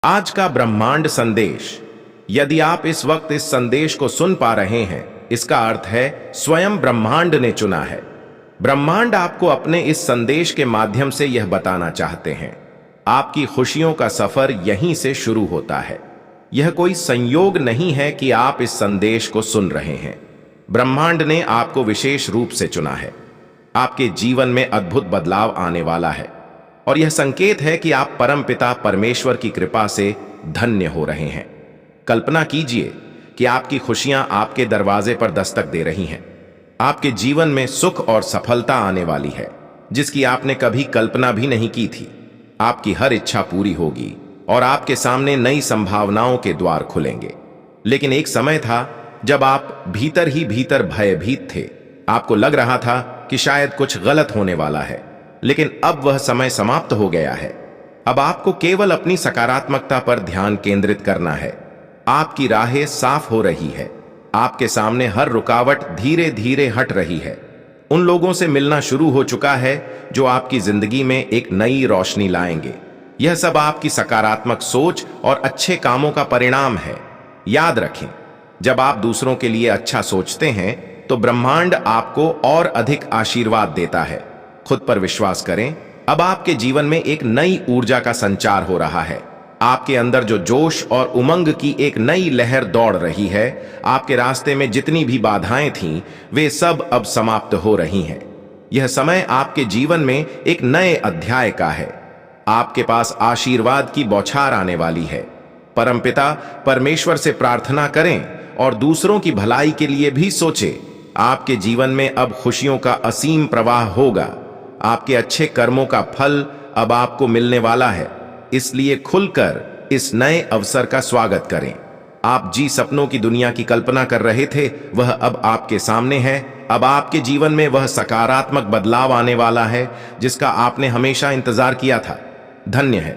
आज का ब्रह्मांड संदेश। यदि आप इस वक्त इस संदेश को सुन पा रहे हैं, इसका अर्थ है स्वयं ब्रह्मांड ने चुना है। ब्रह्मांड आपको अपने इस संदेश के माध्यम से यह बताना चाहते हैं, आपकी खुशियों का सफर यहीं से शुरू होता है। यह कोई संयोग नहीं है कि आप इस संदेश को सुन रहे हैं। ब्रह्मांड ने आपको विशेष रूप से चुना है। आपके जीवन में अद्भुत बदलाव आने वाला है और यह संकेत है कि आप परमपिता परमेश्वर की कृपा से धन्य हो रहे हैं। कल्पना कीजिए कि आपकी खुशियां आपके दरवाजे पर दस्तक दे रही हैं। आपके जीवन में सुख और सफलता आने वाली है, जिसकी आपने कभी कल्पना भी नहीं की थी। आपकी हर इच्छा पूरी होगी और आपके सामने नई संभावनाओं के द्वार खुलेंगे। लेकिन एक समय था जब आप भीतर ही भीतर भयभीत थे। आपको लग रहा था कि शायद कुछ गलत होने वाला है, लेकिन अब वह समय समाप्त हो गया है। अब आपको केवल अपनी सकारात्मकता पर ध्यान केंद्रित करना है। आपकी राहें साफ हो रही है। आपके सामने हर रुकावट धीरे धीरे हट रही है। उन लोगों से मिलना शुरू हो चुका है जो आपकी जिंदगी में एक नई रोशनी लाएंगे। यह सब आपकी सकारात्मक सोच और अच्छे कामों का परिणाम है। याद रखें, जब आप दूसरों के लिए अच्छा सोचते हैं तो ब्रह्मांड आपको और अधिक आशीर्वाद देता है। खुद पर विश्वास करें। अब आपके जीवन में एक नई ऊर्जा का संचार हो रहा है। आपके अंदर जो जोश और उमंग की एक नई लहर दौड़ रही है। आपके रास्ते में जितनी भी बाधाएं थीं, वे सब अब समाप्त हो रही हैं। यह समय आपके जीवन में एक नए अध्याय का है। आपके पास आशीर्वाद की बौछार आने वाली है। परमपिता परमेश्वर से प्रार्थना करें और दूसरों की भलाई के लिए भी सोचें। आपके जीवन में अब खुशियों का असीम प्रवाह होगा। आपके अच्छे कर्मों का फल अब आपको मिलने वाला है, इसलिए खुलकर इस नए अवसर का स्वागत करें। आप जी सपनों की दुनिया की कल्पना कर रहे थे, वह अब आपके सामने है। अब आपके जीवन में वह सकारात्मक बदलाव आने वाला है जिसका आपने हमेशा इंतजार किया था। धन्य है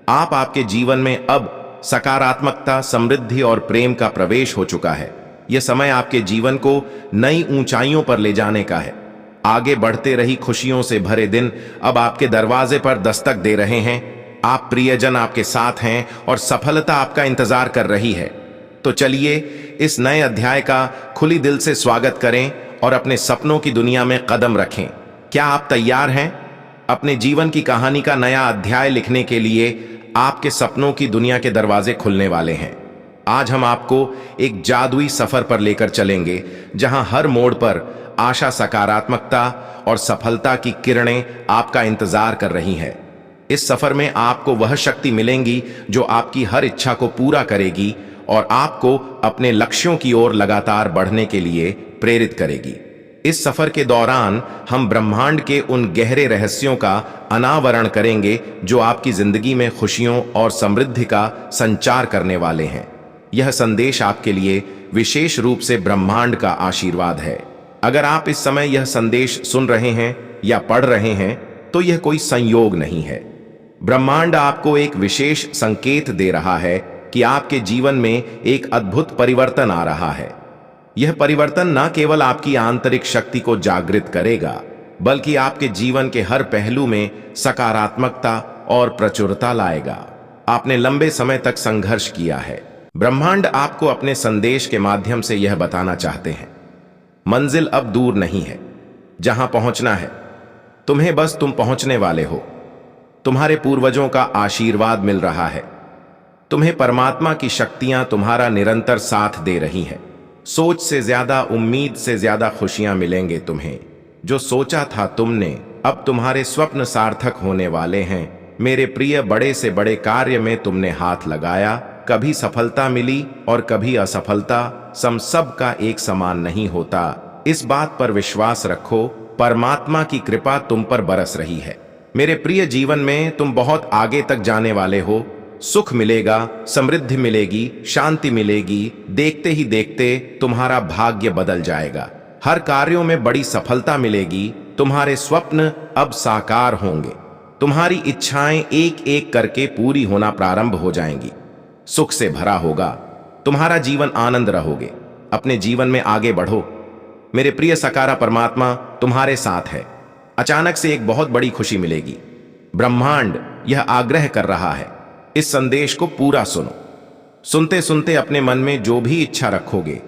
आप। आपके जीवन में अब सकारात्मकता, समृद्धि और प्रेम का प्रवेश हो चुका है। यह समय आपके जीवन को नई ऊंचाइयों पर ले जाने का है। आगे बढ़ते रही खुशियों से भरे दिन अब आपके दरवाजे पर दस्तक दे रहे हैं। आप प्रियजन आपके साथ हैं और सफलता आपका इंतजार कर रही है। तो चलिए इस नए अध्याय का खुली दिल से स्वागत करें और अपने सपनों की दुनिया में कदम रखें। क्या आप तैयार हैं? अपने जीवन की कहानी का नया अध्याय लिखने के लिए आपके सपनों की दुनिया के दरवाजे खुलने वाले हैं। आज हम आपको एक जादुई सफर पर लेकर चलेंगे, जहां हर मोड़ पर आशा, सकारात्मकता और सफलता की किरणें आपका इंतजार कर रही हैं। इस सफर में आपको वह शक्ति मिलेंगी जो आपकी हर इच्छा को पूरा करेगी और आपको अपने लक्ष्यों की ओर लगातार बढ़ने के लिए प्रेरित करेगी। इस सफर के दौरान हम ब्रह्मांड के उन गहरे रहस्यों का अनावरण करेंगे जो आपकी जिंदगी में खुशियों और समृद्धि का संचार करने वाले हैं। यह संदेश आपके लिए विशेष रूप से ब्रह्मांड का आशीर्वाद है। अगर आप इस समय यह संदेश सुन रहे हैं या पढ़ रहे हैं तो यह कोई संयोग नहीं है। ब्रह्मांड आपको एक विशेष संकेत दे रहा है कि आपके जीवन में एक अद्भुत परिवर्तन आ रहा है। यह परिवर्तन न केवल आपकी आंतरिक शक्ति को जागृत करेगा, बल्कि आपके जीवन के हर पहलू में सकारात्मकता और प्रचुरता लाएगा। आपने लंबे समय तक संघर्ष किया है। ब्रह्मांड आपको अपने संदेश के माध्यम से यह बताना चाहते हैं, मंजिल अब दूर नहीं है। जहां पहुंचना है तुम्हें, बस तुम पहुंचने वाले हो। तुम्हारे पूर्वजों का आशीर्वाद मिल रहा है। तुम्हें परमात्मा की शक्तियां तुम्हारा निरंतर साथ दे रही हैं। सोच से ज्यादा, उम्मीद से ज्यादा खुशियां मिलेंगे तुम्हें। जो सोचा था तुमने, अब तुम्हारे स्वप्न सार्थक होने वाले हैं। मेरे प्रिय, बड़े से बड़े कार्य में तुमने हाथ लगाया। कभी सफलता मिली और कभी असफलता, सबका एक समान नहीं होता। इस बात पर विश्वास रखो, परमात्मा की कृपा तुम पर बरस रही है। मेरे प्रिय, जीवन में तुम बहुत आगे तक जाने वाले हो। सुख मिलेगा, समृद्धि मिलेगी, शांति मिलेगी। देखते ही देखते तुम्हारा भाग्य बदल जाएगा। हर कार्यों में बड़ी सफलता मिलेगी। तुम्हारे स्वप्न अब साकार होंगे। तुम्हारी इच्छाएं एक एक करके पूरी होना प्रारंभ हो जाएंगी। सुख से भरा होगा। तुम्हारा जीवन आनंद रहोगे। अपने जीवन में आगे बढ़ो। मेरे प्रिय, सकारा परमात्मा तुम्हारे साथ है। अचानक से एक बहुत बड़ी खुशी मिलेगी। ब्रह्मांड यह आग्रह कर रहा है इस संदेश को पूरा सुनो। सुनते सुनते अपने मन में जो भी इच्छा रखोगे,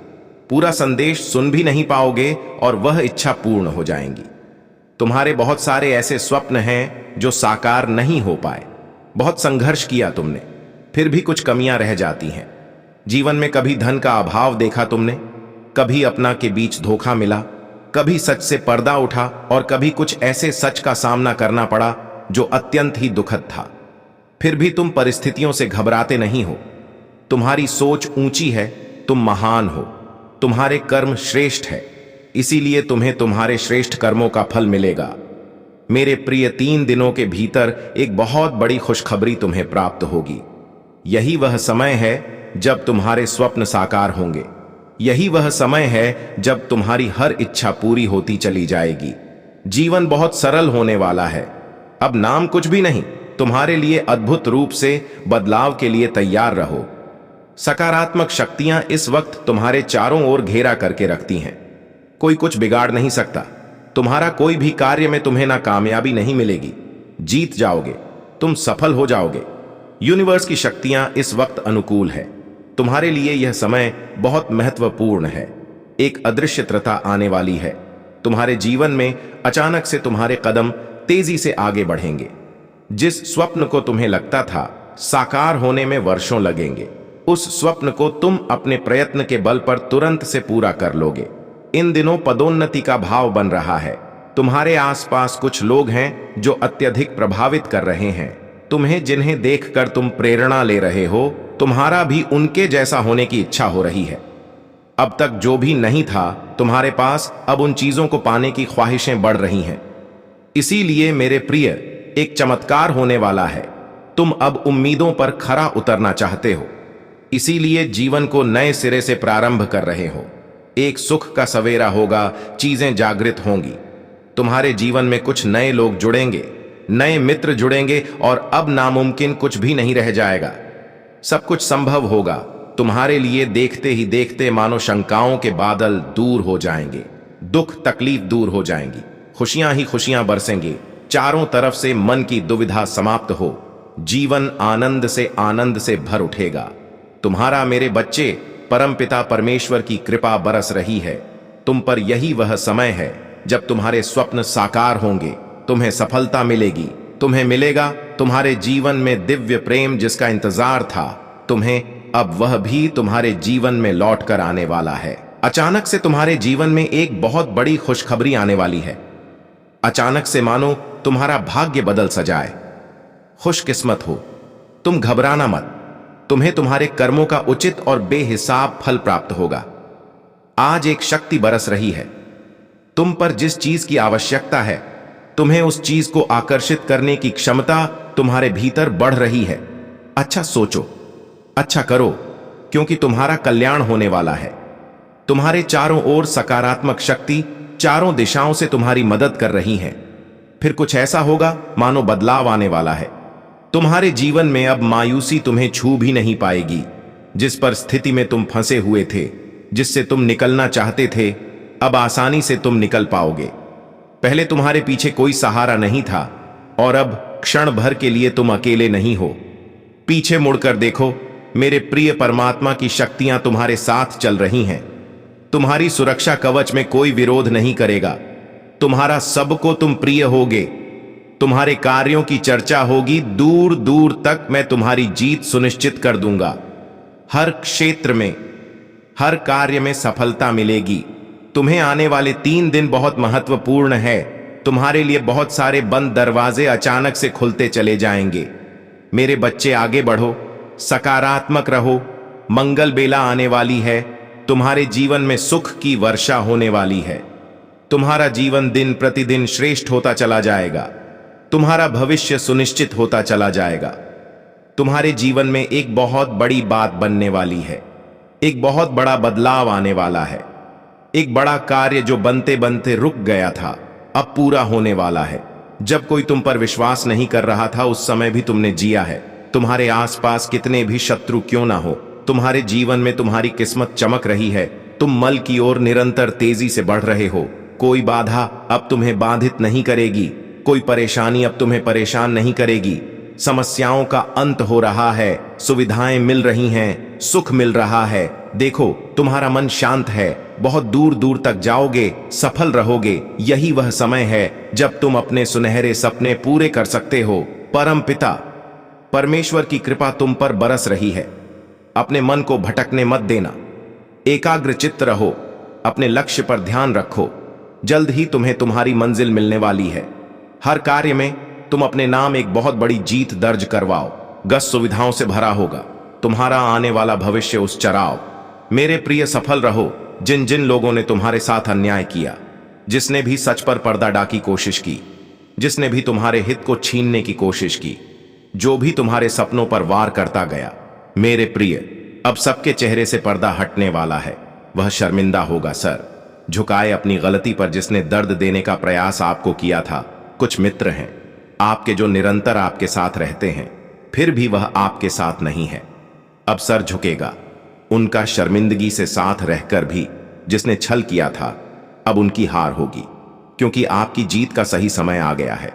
पूरा संदेश सुन भी नहीं पाओगे और वह इच्छा पूर्ण हो जाएंगी। तुम्हारे बहुत सारे ऐसे स्वप्न हैं जो साकार नहीं हो पाए। बहुत संघर्ष किया तुमने, फिर भी कुछ कमियां रह जाती हैं। जीवन में कभी धन का अभाव देखा तुमने, कभी अपना के बीच धोखा मिला, कभी सच से पर्दा उठा और कभी कुछ ऐसे सच का सामना करना पड़ा जो अत्यंत ही दुखद था। फिर भी तुम परिस्थितियों से घबराते नहीं हो। तुम्हारी सोच ऊंची है, तुम महान हो, तुम्हारे कर्म श्रेष्ठ है, इसीलिए तुम्हें तुम्हारे श्रेष्ठ कर्मों का फल मिलेगा। मेरे प्रिय, 3 दिनों के भीतर एक बहुत बड़ी खुशखबरी तुम्हें प्राप्त होगी। यही वह समय है जब तुम्हारे स्वप्न साकार होंगे। यही वह समय है जब तुम्हारी हर इच्छा पूरी होती चली जाएगी। जीवन बहुत सरल होने वाला है। अब नाम कुछ भी नहीं, तुम्हारे लिए अद्भुत रूप से बदलाव के लिए तैयार रहो। सकारात्मक शक्तियां इस वक्त तुम्हारे चारों ओर घेरा करके रखती हैं। कोई कुछ बिगाड़ नहीं सकता। तुम्हारा कोई भी कार्य में तुम्हें ना कामयाबी नहीं मिलेगी। जीत जाओगे, तुम सफल हो जाओगे। यूनिवर्स की शक्तियां इस वक्त अनुकूल है। तुम्हारे लिए यह समय बहुत महत्वपूर्ण है। एक अदृश्यता आने वाली है। तुम्हारे जीवन में अचानक से तुम्हारे कदम तेजी से आगे बढ़ेंगे। जिस स्वप्न को तुम्हें लगता था साकार होने में वर्षों लगेंगे, उस स्वप्न को तुम अपने प्रयत्न के बल पर तुरंत से पूरा कर लोगे। इन दिनों पदोन्नति का भाव बन रहा है। तुम्हारे आसपास कुछ लोग हैं जो अत्यधिक प्रभावित कर रहे हैं तुम्हें, जिन्हें देखकर तुम प्रेरणा ले रहे हो। तुम्हारा भी उनके जैसा होने की इच्छा हो रही है। अब तक जो भी नहीं था तुम्हारे पास, अब उन चीजों को पाने की ख्वाहिशें बढ़ रही हैं। इसीलिए मेरे प्रिय, एक चमत्कार होने वाला है। तुम अब उम्मीदों पर खरा उतरना चाहते हो, इसीलिए जीवन को नए सिरे से प्रारंभ कर रहे हो। एक सुख का सवेरा होगा, चीजें जागृत होंगी। तुम्हारे जीवन में कुछ नए लोग जुड़ेंगे, नए मित्र जुड़ेंगे और अब नामुमकिन कुछ भी नहीं रह जाएगा। सब कुछ संभव होगा तुम्हारे लिए। देखते ही देखते मानो शंकाओं के बादल दूर हो जाएंगे, दुख तकलीफ दूर हो जाएंगी, खुशियां ही खुशियां बरसेंगी। चारों तरफ से मन की दुविधा समाप्त हो, जीवन आनंद से भर उठेगा। तुम्हारा मेरे बच्चे, परमपिता परमेश्वर की कृपा बरस रही है तुम पर। यही वह समय है जब तुम्हारे स्वप्न साकार होंगे, तुम्हें सफलता मिलेगी, तुम्हें मिलेगा तुम्हारे जीवन में दिव्य प्रेम जिसका इंतजार था। तुम्हें अब वह भी तुम्हारे जीवन में लौट कर आने वाला है। अचानक से तुम्हारे जीवन में एक बहुत बड़ी खुशखबरी आने वाली है। अचानक से मानो तुम्हारा भाग्य बदल सा जाए। खुशकिस्मत हो तुम, घबराना मत। तुम्हें तुम्हारे कर्मों का उचित और बेहिसाब फल प्राप्त होगा। आज एक शक्ति बरस रही है तुम पर। जिस चीज की आवश्यकता है, तुम्हें उस चीज को आकर्षित करने की क्षमता तुम्हारे भीतर बढ़ रही है। अच्छा सोचो, अच्छा करो, क्योंकि तुम्हारा कल्याण होने वाला है। तुम्हारे चारों ओर सकारात्मक शक्ति चारों दिशाओं से तुम्हारी मदद कर रही है। फिर कुछ ऐसा होगा मानो बदलाव आने वाला है। तुम्हारे जीवन में अब मायूसी तुम्हें छू भी नहीं पाएगी। जिस परिस्थिति में तुम फंसे हुए थे, जिससे तुम निकलना चाहते थे, अब आसानी से तुम निकल पाओगे। पहले तुम्हारे पीछे कोई सहारा नहीं था और अब क्षण भर के लिए तुम अकेले नहीं हो। पीछे मुड़कर देखो, मेरे प्रिय परमात्मा की शक्तियां तुम्हारे साथ चल रही हैं। तुम्हारी सुरक्षा कवच में कोई विरोध नहीं करेगा। तुम्हारा सबको तुम प्रिय होगे। तुम्हारे कार्यों की चर्चा होगी दूर दूर तक। मैं तुम्हारी जीत सुनिश्चित कर दूंगा। हर क्षेत्र में, हर कार्य में सफलता मिलेगी। तुम्हें आने वाले 3 दिन बहुत महत्वपूर्ण है। तुम्हारे लिए बहुत सारे बंद दरवाजे अचानक से खुलते चले जाएंगे। मेरे बच्चे, आगे बढ़ो, सकारात्मक रहो। मंगल बेला आने वाली है। तुम्हारे जीवन में सुख की वर्षा होने वाली है। तुम्हारा जीवन दिन प्रतिदिन श्रेष्ठ होता चला जाएगा। तुम्हारा भविष्य सुनिश्चित होता चला जाएगा। तुम्हारे जीवन में एक बहुत बड़ी बात बनने वाली है। एक बहुत बड़ा बदलाव आने वाला है। एक बड़ा कार्य जो बनते बनते रुक गया था, अब पूरा होने वाला है। जब कोई तुम पर विश्वास नहीं कर रहा था, उस समय भी तुमने जिया है। तुम्हारे आसपास कितने भी शत्रु क्यों ना हो, तुम्हारे जीवन में तुम्हारी किस्मत चमक रही है। तुम मल की ओर निरंतर तेजी से बढ़ रहे हो। कोई बाधा अब तुम्हें बाधित नहीं करेगी। कोई परेशानी अब तुम्हें परेशान नहीं करेगी। समस्याओं का अंत हो रहा है, सुविधाएं मिल रही हैं, सुख मिल रहा है। देखो, तुम्हारा मन शांत है, बहुत दूर दूर तक जाओगे, सफल रहोगे। यही वह समय है जब तुम अपने सुनहरे सपने पूरे कर सकते हो। परम पिता परमेश्वर की कृपा तुम पर बरस रही है। अपने मन को भटकने मत देना, एकाग्र चित्त रहो, अपने लक्ष्य पर ध्यान रखो। जल्द ही तुम्हें तुम्हारी मंजिल मिलने वाली है। हर कार्य में तुम अपने नाम एक बहुत बड़ी जीत दर्ज करवाओ। गस सुविधाओं से भरा होगा तुम्हारा आने वाला भविष्य उस चराओ। मेरे प्रिय, सफल रहो। जिन जिन लोगों ने तुम्हारे साथ अन्याय किया, जिसने भी सच पर पर्दा डाकी कोशिश की, जिसने भी तुम्हारे हित को छीनने की कोशिश की, जो भी तुम्हारे सपनों पर वार करता गया, मेरे प्रिय, अब सबके चेहरे से पर्दा हटने वाला है। वह शर्मिंदा होगा सर झुकाए अपनी गलती पर जिसने दर्द देने का प्रयास आपको किया था। कुछ मित्र हैं आपके जो निरंतर आपके साथ रहते हैं, फिर भी वह आपके साथ नहीं है। अब सर झुकेगा उनका शर्मिंदगी से साथ रहकर भी। जिसने छल किया था, अब उनकी हार होगी, क्योंकि आपकी जीत का सही समय आ गया है।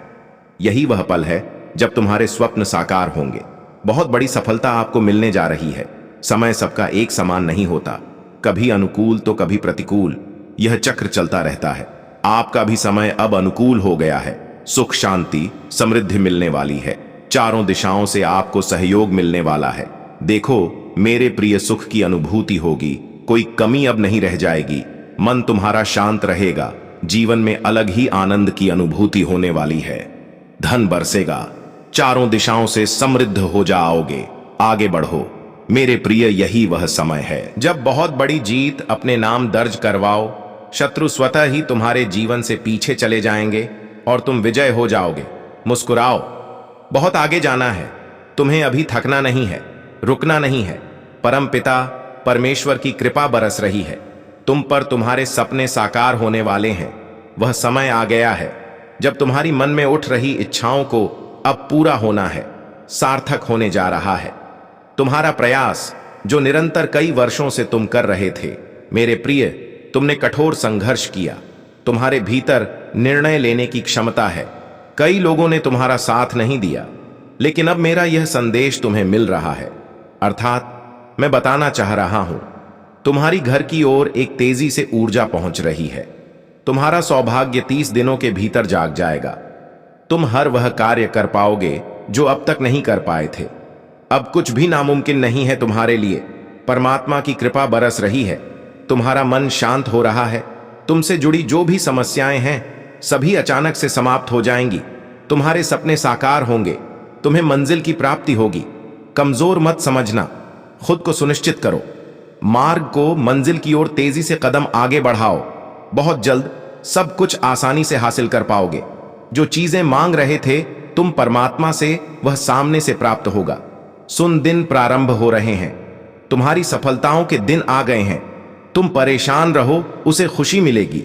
यही वह पल है जब तुम्हारे स्वप्न साकार होंगे। बहुत बड़ी सफलता आपको मिलने जा रही है। समय सबका एक समान नहीं होता, कभी अनुकूल तो कभी प्रतिकूल। यह चक्र चलता रहता है। आपका भी समय अब अनुकूल हो गया है। सुख, शांति, समृद्धि मिलने वाली है। चारों दिशाओं से आपको सहयोग मिलने वाला है। देखो मेरे प्रिय, सुख की अनुभूति होगी, कोई कमी अब नहीं रह जाएगी। मन तुम्हारा शांत रहेगा। जीवन में अलग ही आनंद की अनुभूति होने वाली है। धन बरसेगा, चारों दिशाओं से समृद्ध हो जाओगे। आगे बढ़ो मेरे प्रिय, यही वह समय है जब बहुत बड़ी जीत अपने नाम दर्ज करवाओ। शत्रु स्वतः ही तुम्हारे जीवन से पीछे चले जाएंगे और तुम विजय हो जाओगे। मुस्कुराओ, बहुत आगे जाना है। तुम्हें अभी थकना नहीं है, रुकना नहीं है। परम पिता परमेश्वर की कृपा बरस रही है तुम पर। तुम्हारे सपने साकार होने वाले हैं। वह समय आ गया है जब तुम्हारी मन में उठ रही इच्छाओं को अब पूरा होना है, सार्थक होने जा रहा है। तुम्हारा प्रयास जो निरंतर कई वर्षों से तुम कर रहे थे, मेरे प्रिय, तुमने कठोर संघर्ष किया। तुम्हारे भीतर निर्णय लेने की क्षमता है। कई लोगों ने तुम्हारा साथ नहीं दिया, लेकिन अब मेरा यह संदेश तुम्हें मिल रहा है, अर्थात मैं बताना चाह रहा हूं, तुम्हारी घर की ओर एक तेजी से ऊर्जा पहुंच रही है। तुम्हारा सौभाग्य 30 दिनों के भीतर जाग जाएगा। तुम हर वह कार्य कर पाओगे जो अब तक नहीं कर पाए थे। अब कुछ भी नामुमकिन नहीं है तुम्हारे लिए। परमात्मा की कृपा बरस रही है। तुम्हारा मन शांत हो रहा है। तुमसे जुड़ी जो भी समस्याएं हैं, सभी अचानक से समाप्त हो जाएंगी। तुम्हारे सपने साकार होंगे। तुम्हें मंजिल की प्राप्ति होगी। कमजोर मत समझना, खुद को सुनिश्चित करो। मार्ग को, मंजिल की ओर तेजी से कदम आगे बढ़ाओ। बहुत जल्द सब कुछ आसानी से हासिल कर पाओगे। जो चीजें मांग रहे थे तुम परमात्मा से, वह सामने से प्राप्त होगा। सुन, दिन प्रारंभ हो रहे हैं। तुम्हारी सफलताओं के दिन आ गए हैं। तुम परेशान रहो, उसे खुशी मिलेगी।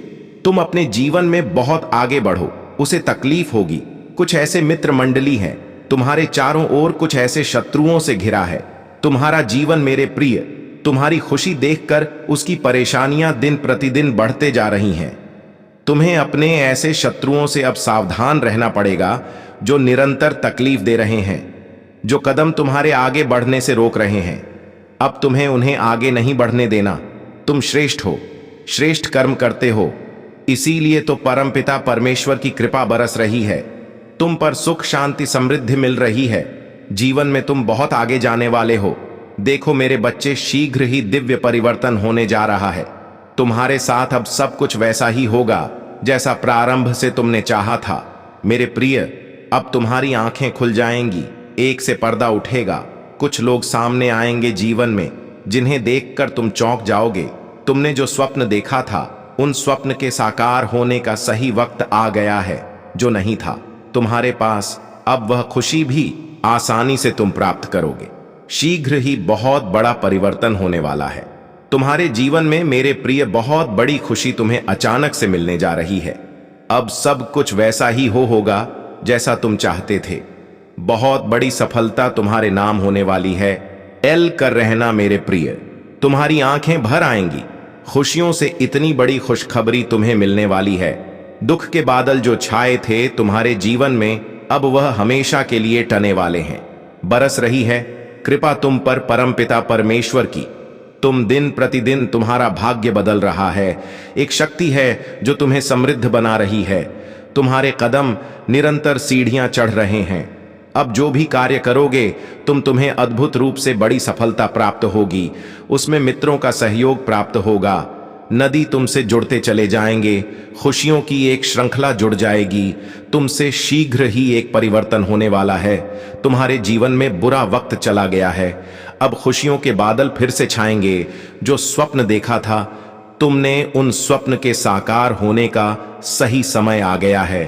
तुम अपने जीवन में बहुत आगे बढ़ो, उसे तकलीफ होगी। कुछ ऐसे मित्र मंडली हैं तुम्हारे चारों ओर, कुछ ऐसे शत्रुओं से घिरा है। तुम्हारा जीवन मेरे प्रिय, तुम्हारी खुशी देखकर उसकी परेशानियां दिन प्रतिदिन बढ़ते जा रही हैं। तुम्हें अपने ऐसे शत्रुओं से अब सावधान रहना पड़ेगा जो निरंतर तकलीफ दे रहे हैं, जो कदम तुम्हारे आगे बढ़ने से रोक रहे हैं। अब तुम्हें उन्हें आगे नहीं बढ़ने देना। तुम श्रेष्ठ हो, श्रेष्ठ कर्म करते हो, इसीलिए तो परमपिता परमेश्वर की कृपा बरस रही है। तुम पर सुख, शांति, समृद्धि मिल रही है। जीवन में तुम बहुत आगे जाने वाले हो। देखो मेरे बच्चे, शीघ्र ही दिव्य परिवर्तन होने जा रहा है। तुम्हारे साथ अब सब कुछ वैसा ही होगा जैसा प्रारंभ से तुमने चाहा था। मेरे प्रिय, अब तुम्हारी आंखें खुल जाएंगी, एक से पर्दा उठेगा। कुछ लोग सामने आएंगे जीवन में जिन्हें देखकर तुम चौंक जाओगे। तुमने जो स्वप्न देखा था, उन स्वप्न के साकार होने का सही वक्त आ गया है। जो नहीं था तुम्हारे पास, अब वह खुशी भी आसानी से तुम प्राप्त करोगे। शीघ्र ही बहुत बड़ा परिवर्तन होने वाला है तुम्हारे जीवन में मेरे प्रिय। बहुत बड़ी खुशी तुम्हें अचानक से मिलने जा रही है। अब सब कुछ वैसा ही होगा जैसा तुम चाहते थे। बहुत बड़ी सफलता तुम्हारे नाम होने वाली है। एल कर रहना मेरे प्रिय, तुम्हारी आंखें भर आएंगी। खुशियों से इतनी बड़ी खुशखबरी तुम्हें मिलने वाली है। दुख के बादल जो छाए थे तुम्हारे जीवन में, अब वह हमेशा के लिए टने वाले हैं। बरस रही है कृपा तुम पर परमपिता परमेश्वर की। तुम दिन प्रतिदिन तुम्हारा भाग्य बदल रहा है। एक शक्ति है जो तुम्हें समृद्ध बना रही है। तुम्हारे कदम निरंतर सीढ़ियां चढ़ रहे हैं। अब जो भी कार्य करोगे तुम्हें अद्भुत रूप से बड़ी सफलता प्राप्त होगी। उसमें मित्रों का सहयोग प्राप्त होगा। नदी तुमसे जुड़ते चले जाएंगे। खुशियों की एक श्रृंखला जुड़ जाएगी। तुमसे शीघ्र ही एक परिवर्तन होने वाला है। तुम्हारे जीवन में बुरा वक्त चला गया है। अब खुशियों के बादल फिर से छाएंगे। जो स्वप्न देखा था तुमने, उन स्वप्न के साकार होने का सही समय आ गया है।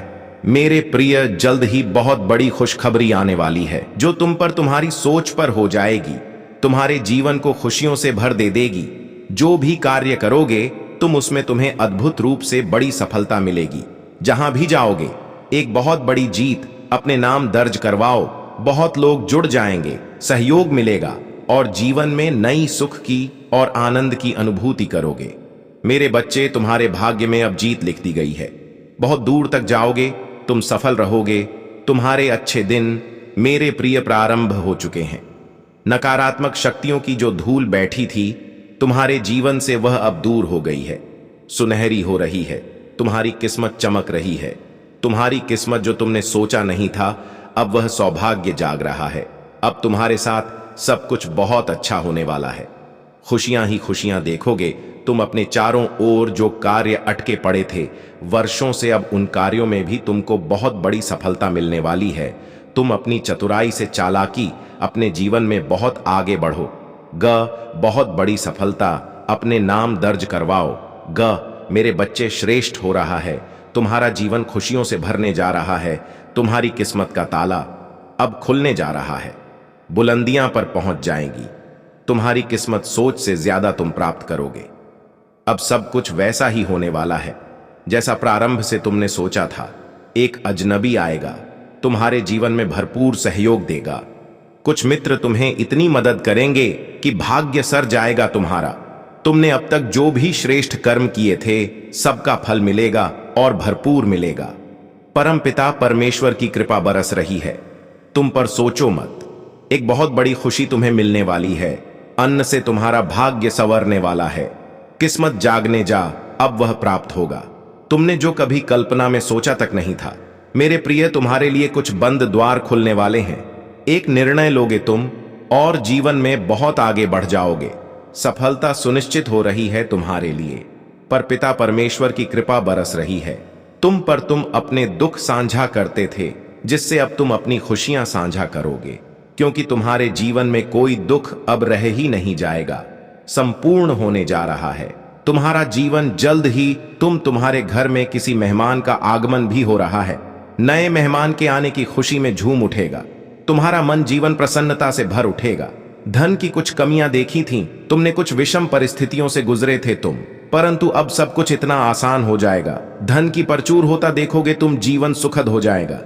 मेरे प्रिय, जल्द ही बहुत बड़ी खुशखबरी आने वाली है जो तुम पर तुम्हारी सोच पर हो जाएगी। तुम्हारे जीवन को खुशियों से भर दे देगी। जो भी कार्य करोगे उसमें तुम्हें अद्भुत रूप से बड़ी सफलता मिलेगी। जहां भी जाओगे एक बहुत बड़ी जीत अपने नाम दर्ज करवाओ। बहुत लोग जुड़ जाएंगे, सहयोग मिलेगा और जीवन में नई सुख की और आनंद की अनुभूति करोगे। मेरे बच्चे, तुम्हारे भाग्य में अब जीत लिख दी गई है। बहुत दूर तक जाओगे, तुम सफल रहोगे। तुम्हारे अच्छे दिन मेरे प्रिय प्रारंभ हो चुके हैं। नकारात्मक शक्तियों की जो धूल बैठी थी तुम्हारे जीवन से वह अब दूर हो गई है। सुनहरी हो रही है। तुम्हारी किस्मत चमक रही है। तुम्हारी किस्मत जो तुमने सोचा नहीं था, अब वह सौभाग्य जाग रहा है। अब तुम्हारे साथ सब कुछ बहुत अच्छा होने वाला है। खुशियां ही खुशियां देखोगे। तुम अपने चारों ओर जो कार्य अटके पड़े थे वर्षों से, अब उन कार्यों में भी तुमको बहुत बड़ी सफलता मिलने वाली है। तुम अपनी चतुराई से चालाकी अपने जीवन में बहुत आगे बढ़ो। बहुत बड़ी सफलता अपने नाम दर्ज करवाओ। मेरे बच्चे, श्रेष्ठ हो रहा है। तुम्हारा जीवन खुशियों से भरने जा रहा है। तुम्हारी किस्मत का ताला अब खुलने जा रहा है। बुलंदियां पर पहुंच जाएंगी। तुम्हारी किस्मत सोच से ज्यादा तुम प्राप्त करोगे। अब सब कुछ वैसा ही होने वाला है जैसा प्रारंभ से तुमने सोचा था। एक अजनबी आएगा, तुम्हारे जीवन में भरपूर सहयोग देगा। कुछ मित्र तुम्हें इतनी मदद करेंगे कि भाग्य सर जाएगा तुम्हारा। तुमने अब तक जो भी श्रेष्ठ कर्म किए थे सबका फल मिलेगा और भरपूर मिलेगा। परमपिता परमेश्वर की कृपा बरस रही है। तुम पर सोचो मत। एक बहुत बड़ी खुशी तुम्हें मिलने वाली है। अन्न से तुम्हारा भाग्य संवरने वाला है। किस्मत जागने जा, अब वह प्राप्त होगा। तुमने जो कभी कल्पना में सोचा तक नहीं था। मेरे प्रिय, तुम्हारे लिए कुछ बंद द्वार खुलने वाले हैं। एक निर्णय लोगे तुम और जीवन में बहुत आगे बढ़ जाओगे। सफलता सुनिश्चित हो रही है तुम्हारे लिए। पर पिता परमेश्वर की कृपा बरस रही है तुम पर। तुम अपने दुख साझा करते थे, जिससे अब तुम अपनी खुशियां साझा करोगे, क्योंकि तुम्हारे जीवन में कोई दुख अब रह ही नहीं जाएगा। संपूर्ण होने जा रहा है तुम्हारा जीवन। जल्द ही तुम्हारे घर में किसी मेहमान का आगमन भी हो रहा है। नए मेहमान के आने की खुशी में झूम उठेगा। तुम्हारा मन जीवन प्रसन्नता से भर उठेगा। धन की कुछ कमियां देखी थीं, तुमने कुछ विषम परिस्थितियों से गुजरे थे परंतु अब सब कुछ इतना आसान हो जाएगा। धन की प्रचुर होता देखोगे तुम, जीवन सुखद हो जाएगा।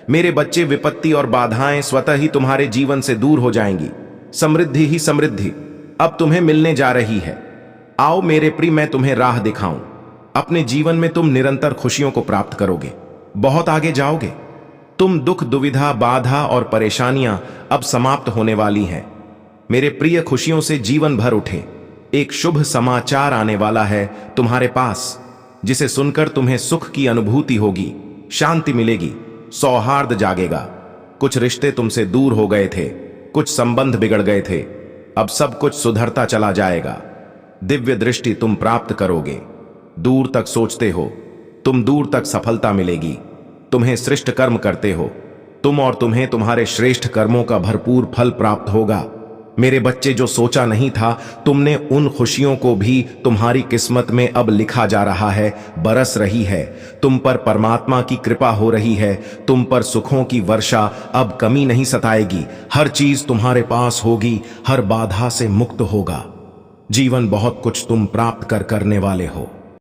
मेरे बच्चे, विपत्ति और बाधाएं स्वतः ही तुम्हारे जीवन से दूर हो जाएंगी। समृद्धि ही समृद्धि अब तुम्हें मिलने जा रही है। आओ मेरे प्रिय, मैं तुम्हें राह दिखाऊं। अपने जीवन में तुम निरंतर खुशियों को प्राप्त करोगे। बहुत आगे जाओगे। तुम दुख, दुविधा, बाधा और परेशानियां अब समाप्त होने वाली हैं। मेरे प्रिय, खुशियों से जीवन भर उठे। एक शुभ समाचार आने वाला है तुम्हारे पास, जिसे सुनकर तुम्हें सुख की अनुभूति होगी, शांति मिलेगी, सौहार्द जागेगा। कुछ रिश्ते तुमसे दूर हो गए थे, कुछ संबंध बिगड़ गए थे, अब सब कुछ सुधरता चला जाएगा। दिव्य दृष्टि तुम प्राप्त करोगे। दूर तक सोचते हो, तुम दूर तक सफलता मिलेगी। तुम्हें श्रेष्ठ कर्म करते हो तुम, और तुम्हें तुम्हारे श्रेष्ठ कर्मों का भरपूर फल प्राप्त होगा। मेरे बच्चे, जो सोचा नहीं था तुमने, उन खुशियों को भी तुम्हारी किस्मत में अब लिखा जा रहा है, बरस रही है। तुम पर परमात्मा की कृपा हो रही है। तुम पर सुखों की वर्षा अब कमी नहीं सताएगी। हर चीज तुम्हारे पास होगी, हर बाधा से मुक्त होगा। जीवन बहुत कुछ तुम प्राप्त करने वाले हो।